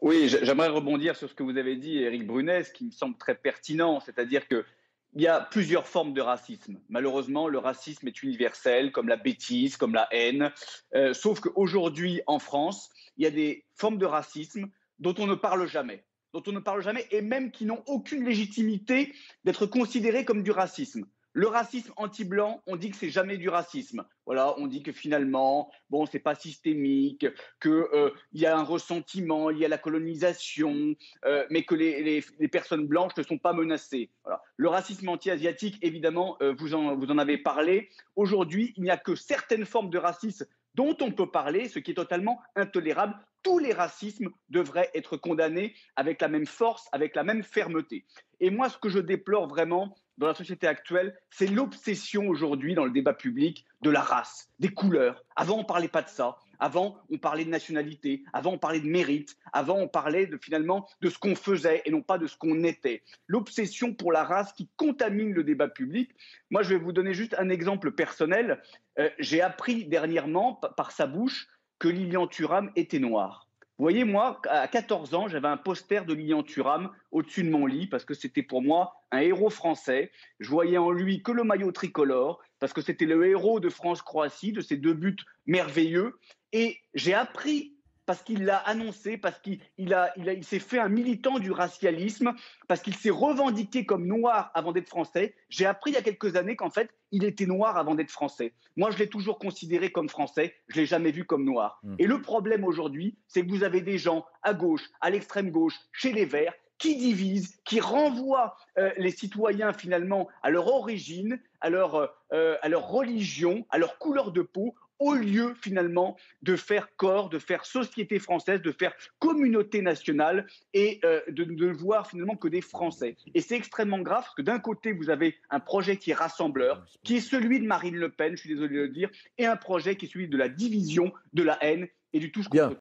Oui, j'aimerais rebondir sur ce que vous avez dit, Éric Brunet, ce qui me semble très pertinent, c'est-à-dire qu'il y a plusieurs formes de racisme. Malheureusement, le racisme est universel, comme la bêtise, comme la haine. Sauf qu'aujourd'hui, en France, il y a des formes de racisme dont on ne parle jamais, et même qui n'ont aucune légitimité d'être considérées comme du racisme. Le racisme anti-blanc, on dit que c'est jamais du racisme. Voilà, on dit que finalement, bon, c'est pas systémique, qu'il y a un ressentiment lié à la colonisation, mais que les personnes blanches ne sont pas menacées. Voilà. Le racisme anti-asiatique, évidemment, vous en avez parlé. Aujourd'hui, il n'y a que certaines formes de racisme dont on peut parler, ce qui est totalement intolérable. Tous les racismes devraient être condamnés avec la même force, avec la même fermeté. Et moi, ce que je déplore vraiment dans la société actuelle, c'est l'obsession aujourd'hui dans le débat public de la race, des couleurs. Avant, on ne parlait pas de ça. Avant, on parlait de nationalité. Avant, on parlait de mérite. Avant, on parlait finalement de ce qu'on faisait et non pas de ce qu'on était. L'obsession pour la race qui contamine le débat public. Moi, je vais vous donner juste un exemple personnel. J'ai appris dernièrement, par sa bouche, que Lilian Thuram était noir. Vous voyez, moi, à 14 ans, j'avais un poster de Lilian Thuram au-dessus de mon lit parce que c'était pour moi un héros français. Je voyais en lui que le maillot tricolore parce que c'était le héros de France-Croatie, de ces 2 buts merveilleux. Et j'ai appris parce qu'il l'a annoncé, parce qu'il s'est fait un militant du racialisme, parce qu'il s'est revendiqué comme noir avant d'être français. J'ai appris il y a quelques années qu'en fait, il était noir avant d'être français. Moi, je l'ai toujours considéré comme français, je ne l'ai jamais vu comme noir. Et le problème aujourd'hui, c'est que vous avez des gens à gauche, à l'extrême gauche, chez les Verts, qui divisent, qui renvoient les citoyens finalement à leur origine, à leur religion, à leur couleur de peau, au lieu finalement de faire corps, de faire société française, de faire communauté nationale et de ne voir finalement que des Français. Et c'est extrêmement grave parce que d'un côté, vous avez un projet qui est rassembleur, qui est celui de Marine Le Pen, je suis désolé de le dire, et un projet qui est celui de la division, de la haine et du tous contre Bien. tous.